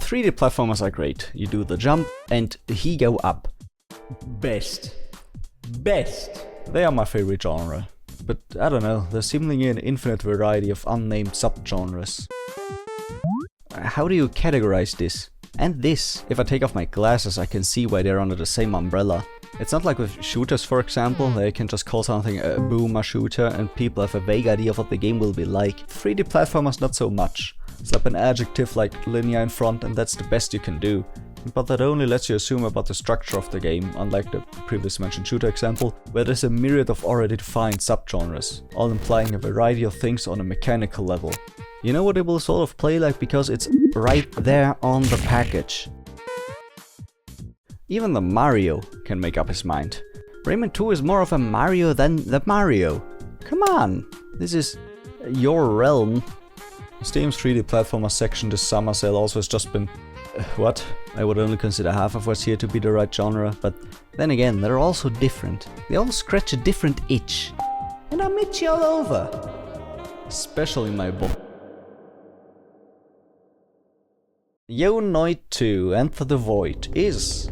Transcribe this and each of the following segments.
3D platformers are great. You do the jump and he go up. Best. They are my favorite genre. But I don't know, there's seemingly an infinite variety of unnamed subgenres. How do you categorize this? And this? If I take off my glasses, I can see why they're under the same umbrella. It's not like with shooters, for example, they can just call something a boomer shooter and people have a vague idea of what the game will be like. 3D platformers not so much. Slap an adjective like linear in front and that's the best you can do. But that only lets you assume about the structure of the game, unlike the previously mentioned shooter example, where there's a myriad of already defined subgenres, all implying a variety of things on a mechanical level. You know what it will sort of play like because it's right there on the package. Even the Mario can make up his mind. Rayman 2 is more of a Mario than the Mario. Come on, this is your realm. Steam's 3D platformer section this summer sale also has just been... what? I would only consider half of what's here to be the right genre, but then again, they're also different. They all scratch a different itch. And I'm itchy all over. Especially my book. Yo Noid 2 Enter the Void is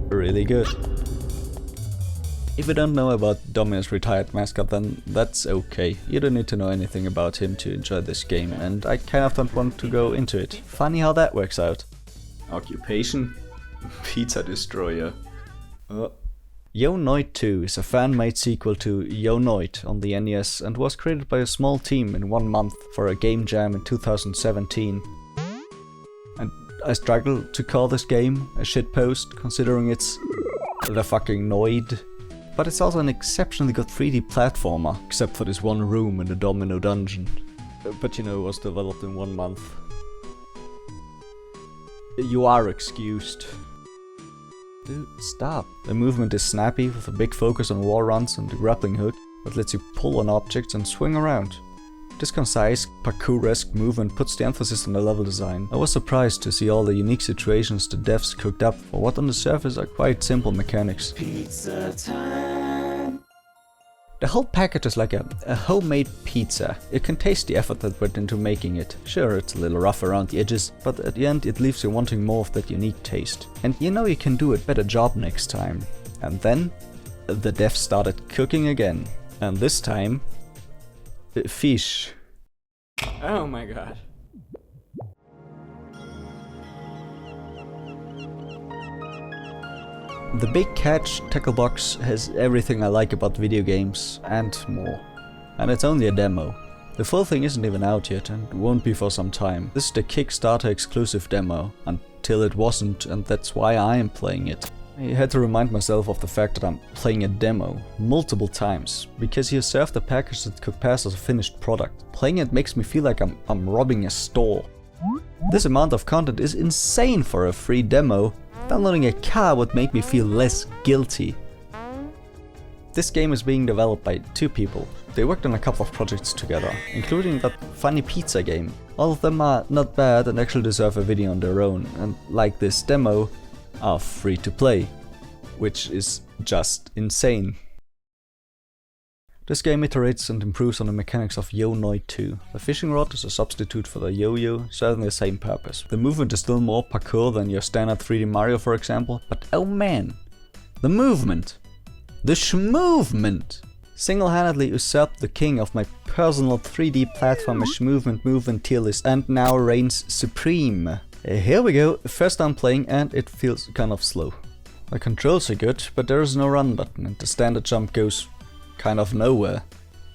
really good. If you don't know about Dominor's retired mascot, then that's okay. You don't need to know anything about him to enjoy this game, and I kind of don't want to go into it. Funny how that works out. Occupation? Pizza Destroyer. Yo Noid 2 is a fan-made sequel to Yo Noid on the NES and was created by a small team in 1 month for a game jam in 2017. And I struggle to call this game a shitpost, considering it's the fucking Noid. But it's also an exceptionally good 3D platformer, except for this one room in the Domino dungeon. But you know, it was developed in 1 month. You are excused. Dude, stop. The movement is snappy, with a big focus on wall runs and the grappling hook, that lets you pull on objects and swing around. This concise, parkour-esque movement puts the emphasis on the level design. I was surprised to see all the unique situations the devs cooked up for what on the surface are quite simple mechanics. Pizza time. The whole package is like a homemade pizza. You can taste the effort that went into making it. Sure, it's a little rough around the edges, but at the end it leaves you wanting more of that unique taste. And you know you can do a better job next time. And then, the devs started cooking again. And this time, fish. Oh my god. The Big Catch tackle box has everything I like about video games and more. And it's only a demo. The full thing isn't even out yet and won't be for some time. This is the Kickstarter exclusive demo, until it wasn't, and that's why I am playing it. I had to remind myself of the fact that I'm playing a demo multiple times, because you served a package that could pass as a finished product. Playing it makes me feel like I'm robbing a store. This amount of content is insane for a free demo. Downloading a car would make me feel less guilty. This game is being developed by 2 people. They worked on a couple of projects together, including that funny pizza game. All of them are not bad and actually deserve a video on their own, and like this demo, are free to play, which is just insane. This game iterates and improves on the mechanics of Yo Noid 2. The fishing rod is a substitute for the yo-yo, serving the same purpose. The movement is still more parkour than your standard 3D Mario, for example, but oh man, the movement! The schmovement! Single-handedly usurped the king of my personal 3D platformer schmovement tier list and now reigns supreme. Here we go, first time playing and it feels kind of slow. The controls are good, but there is no run button and the standard jump goes kind of nowhere.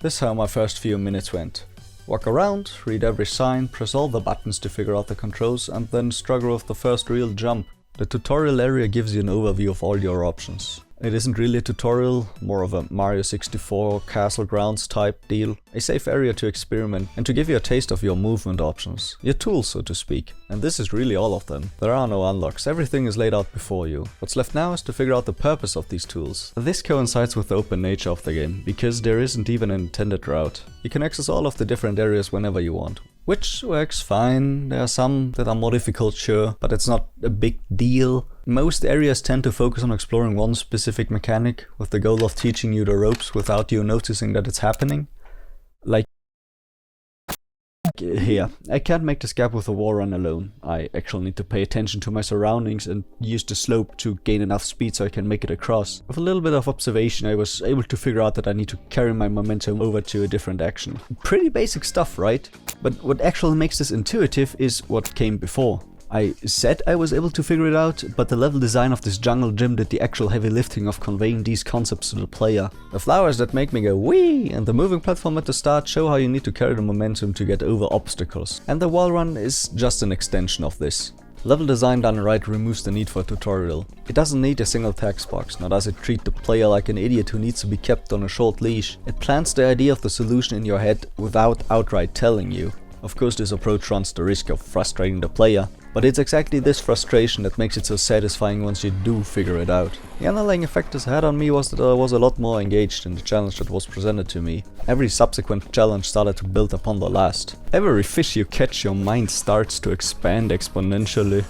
This is how my first few minutes went. Walk around, read every sign, press all the buttons to figure out the controls and then struggle with the first real jump. The tutorial area gives you an overview of all your options. It isn't really a tutorial, more of a Mario 64 Castle Grounds type deal. A safe area to experiment and to give you a taste of your movement options. Your tools, so to speak. And this is really all of them. There are no unlocks, everything is laid out before you. What's left now is to figure out the purpose of these tools. This coincides with the open nature of the game, because there isn't even an intended route. You can access all of the different areas whenever you want. Which works fine. There are some that are more difficult, sure, but it's not a big deal. Most areas tend to focus on exploring one specific mechanic, with the goal of teaching you the ropes without you noticing that it's happening. Like Here, I can't make this gap with a wall run alone. I actually need to pay attention to my surroundings and use the slope to gain enough speed so I can make it across. With a little bit of observation, I was able to figure out that I need to carry my momentum over to a different action. Pretty basic stuff, right? But what actually makes this intuitive is what came before. I said I was able to figure it out, but the level design of this jungle gym did the actual heavy lifting of conveying these concepts to the player. The flowers that make me go wee and the moving platform at the start show how you need to carry the momentum to get over obstacles. And the wall run is just an extension of this. Level design done right removes the need for a tutorial. It doesn't need a single text box, nor does it treat the player like an idiot who needs to be kept on a short leash. It plants the idea of the solution in your head without outright telling you. Of course, this approach runs the risk of frustrating the player, but it's exactly this frustration that makes it so satisfying once you do figure it out. The underlying effect this had on me was that I was a lot more engaged in the challenge that was presented to me. Every subsequent challenge started to build upon the last. Every fish you catch, your mind starts to expand exponentially.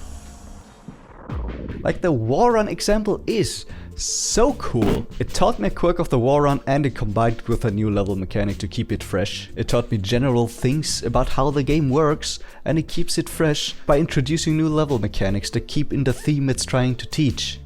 Like the wall run example is so cool. It taught me a quirk of the wall run and it combined with a new level mechanic to keep it fresh. It taught me general things about how the game works and it keeps it fresh by introducing new level mechanics that keep in the theme it's trying to teach.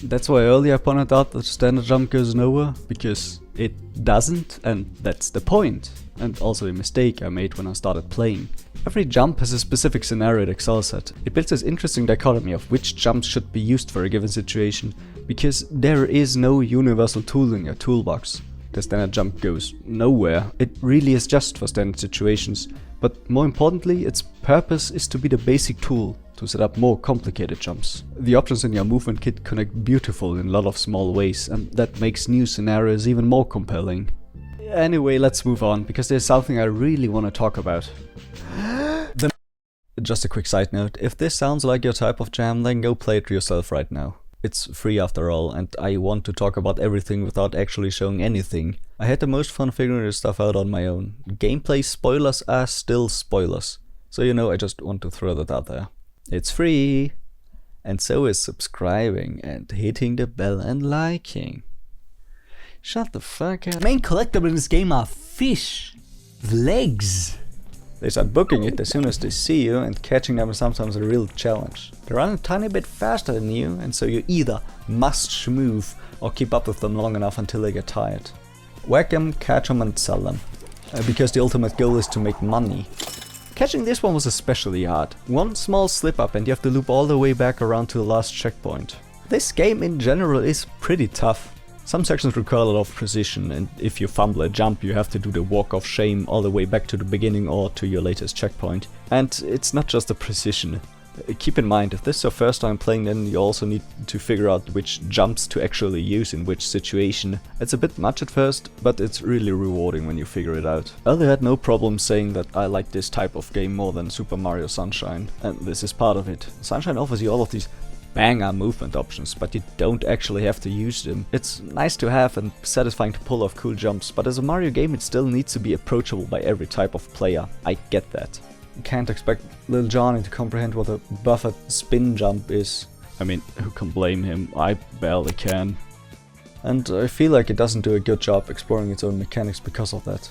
That's why earlier I pointed out that the standard jump goes nowhere, because it doesn't, and that's the point. And also a mistake I made when I started playing. Every jump has a specific scenario it excels at. It builds this interesting dichotomy of which jumps should be used for a given situation, because there is no universal tool in your toolbox. The standard jump goes nowhere. It really is just for standard situations, but more importantly, its purpose is to be the basic tool to set up more complicated jumps. The options in your movement kit connect beautiful in a lot of small ways, and that makes new scenarios even more compelling. Anyway, let's move on, because there's something I really want to talk about. Just a quick side note, if this sounds like your type of jam, then go play it yourself right now. It's free after all, and I want to talk about everything without actually showing anything. I had the most fun figuring this stuff out on my own. Gameplay spoilers are still spoilers, so you know, I just want to throw that out there. It's free, and so is subscribing and hitting the bell and liking. Shut the fuck up. Main collectible in this game are fish. With legs. They start booking it as soon as they see you, and catching them is sometimes a real challenge. They run a tiny bit faster than you, and so you either must move or keep up with them long enough until they get tired. Whack them, catch them and sell them. Because the ultimate goal is to make money. Catching this one was especially hard. One small slip up and you have to loop all the way back around to the last checkpoint. This game in general is pretty tough. Some sections require a lot of precision, and if you fumble a jump you have to do the walk of shame all the way back to the beginning or to your latest checkpoint. And it's not just the precision. Keep in mind, if this is your first time playing, then you also need to figure out which jumps to actually use in which situation. It's a bit much at first, but it's really rewarding when you figure it out. Earlier I had no problem saying that I like this type of game more than Super Mario Sunshine, and this is part of it. Sunshine offers you all of these banger movement options, but you don't actually have to use them. It's nice to have and satisfying to pull off cool jumps, but as a Mario game it still needs to be approachable by every type of player. I get that. You can't expect little Johnny to comprehend what a buffered spin jump is. I mean, who can blame him? I barely can. And I feel like it doesn't do a good job exploring its own mechanics because of that.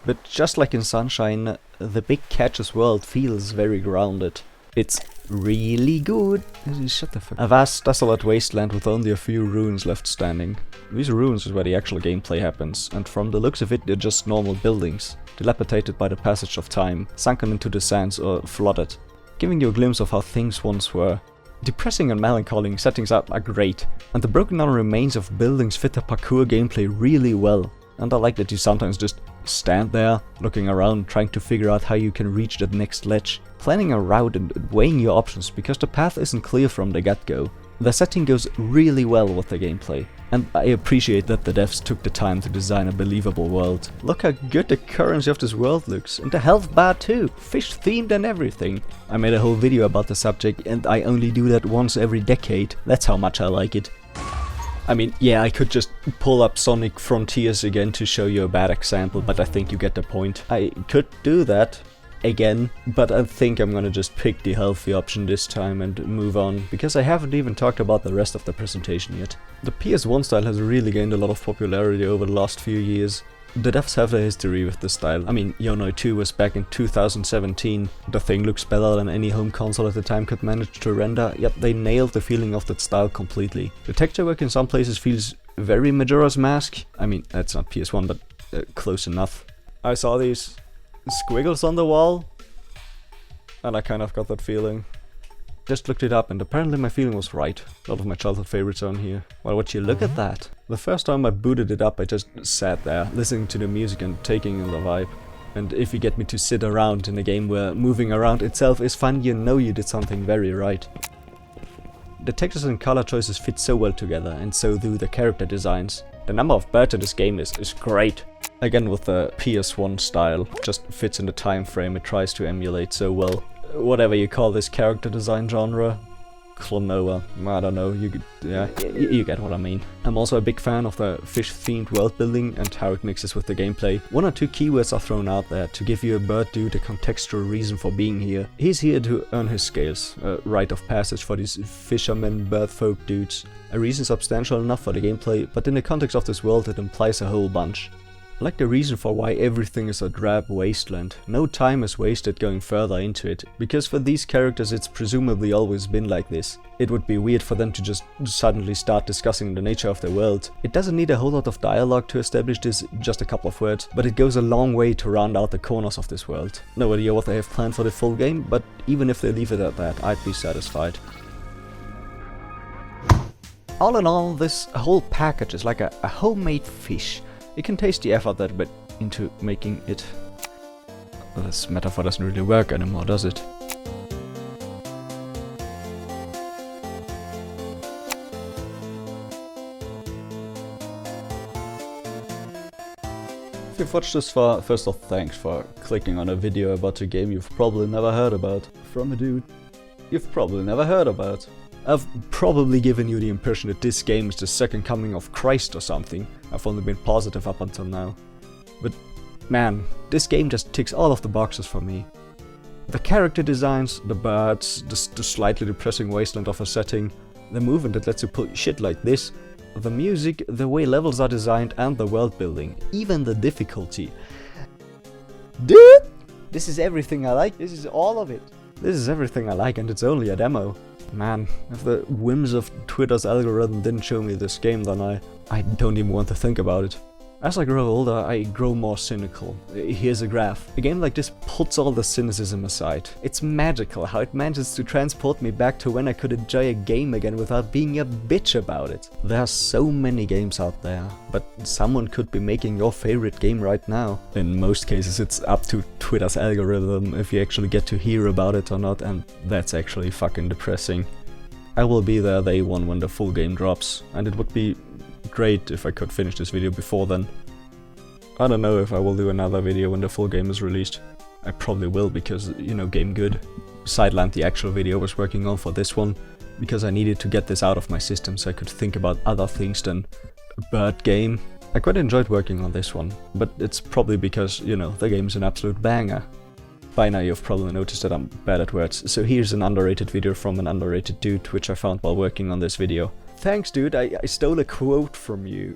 But just like in Sunshine, the Big Catches world feels very grounded. It's really good. Shut the fuck up. A vast, desolate wasteland with only a few ruins left standing. These ruins is where the actual gameplay happens, and from the looks of it, they're just normal buildings, dilapidated by the passage of time, sunken into the sands or flooded, giving you a glimpse of how things once were. Depressing and melancholy settings are great, and the broken down remains of buildings fit the parkour gameplay really well. And I like that you sometimes just stand there, looking around, trying to figure out how you can reach that next ledge, planning a route and weighing your options, because the path isn't clear from the get-go. The setting goes really well with the gameplay, and I appreciate that the devs took the time to design a believable world. Look how good the currency of this world looks, and the health bar too, fish themed and everything. I made a whole video about the subject, and I only do that once every decade. That's how much I like it. I mean, yeah, I could just pull up Sonic Frontiers again to show you a bad example, but I think you get the point. I could do that again, but I think I'm gonna just pick the healthy option this time and move on, because I haven't even talked about the rest of the presentation yet. The PS1 style has really gained a lot of popularity over the last few years. The devs have their history with this style. I mean, Yonoi 2 was back in 2017. The thing looks better than any home console at the time could manage to render, yet they nailed the feeling of that style completely. The texture work in some places feels very Majora's Mask. I mean, that's not PS1, but close enough. I saw these squiggles on the wall, and I kind of got that feeling. Just looked it up, and apparently my feeling was right. A lot of my childhood favorites are on here. Well, would you look at that? The first time I booted it up, I just sat there, listening to the music and taking in the vibe. And if you get me to sit around in a game where moving around itself is fun, you know you did something very right. The textures and color choices fit so well together, and so do the character designs. The number of birds in this game is great. Again, with the PS1 style, just fits in the time frame it tries to emulate so well. Whatever you call this character design genre, Clonoa, I don't know, you get what I mean. I'm also a big fan of the fish-themed world building and how it mixes with the gameplay. One or two keywords are thrown out there to give you a bird dude a contextual reason for being here. He's here to earn his scales, a rite of passage for these fishermen, bird folk dudes. A reason substantial enough for the gameplay, but in the context of this world it implies a whole bunch. I like the reason for why everything is a drab wasteland. No time is wasted going further into it, because for these characters it's presumably always been like this. It would be weird for them to just suddenly start discussing the nature of the world. It doesn't need a whole lot of dialogue to establish this, just a couple of words, but it goes a long way to round out the corners of this world. No idea what they have planned for the full game, but even if they leave it at that, I'd be satisfied. All in all, this whole package is like a homemade fish. You can taste the effort that went into making it. Well, this metaphor doesn't really work anymore, does it? If you've watched this far, first off, thanks for clicking on a video about a game you've probably never heard about. From a dude you've probably never heard about. I've probably given you the impression that this game is the second coming of Christ or something. I've only been positive up until now. But man, this game just ticks all of the boxes for me. The character designs, the birds, the slightly depressing wasteland of a setting, the movement that lets you pull shit like this, the music, the way levels are designed, and the world building, even the difficulty. Dude! This is everything I like, this is all of it. This is everything I like, and it's only a demo. Man, if the whims of Twitter's algorithm didn't show me this game, then I don't even want to think about it. As I grow older, I grow more cynical. Here's a graph. A game like this puts all the cynicism aside. It's magical how it manages to transport me back to when I could enjoy a game again without being a bitch about it. There are so many games out there, but someone could be making your favorite game right now. In most cases it's up to Twitter's algorithm if you actually get to hear about it or not, and that's actually fucking depressing. I will be there day one when the full game drops, and it would be great if I could finish this video before then. I don't know if I will do another video when the full game is released. I probably will because, you know, game good. Sidelined the actual video I was working on for this one, because I needed to get this out of my system so I could think about other things than a bird game. I quite enjoyed working on this one, but it's probably because, you know, the game's an absolute banger. By now you've probably noticed that I'm bad at words, so here's an underrated video from an underrated dude, which I found while working on this video. Thanks dude, I stole a quote from you.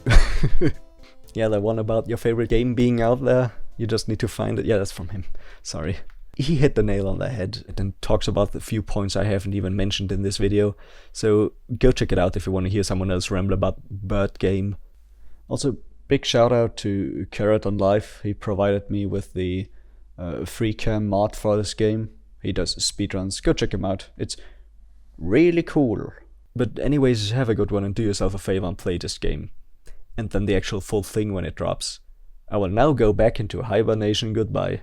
Yeah, the one about your favorite game being out there, you just need to find it. Yeah, that's from him, sorry. He hit the nail on the head and talks about the few points I haven't even mentioned in this video, so go check it out if you want to hear someone else ramble about bird game. Also, big shout out to Carrot on Life. He provided me with the free cam mod for this game. He does speedruns, go check him out, it's really cool. But anyways, have a good one and do yourself a favor and play this game. And then the actual full thing when it drops. I will now go back into hibernation, goodbye.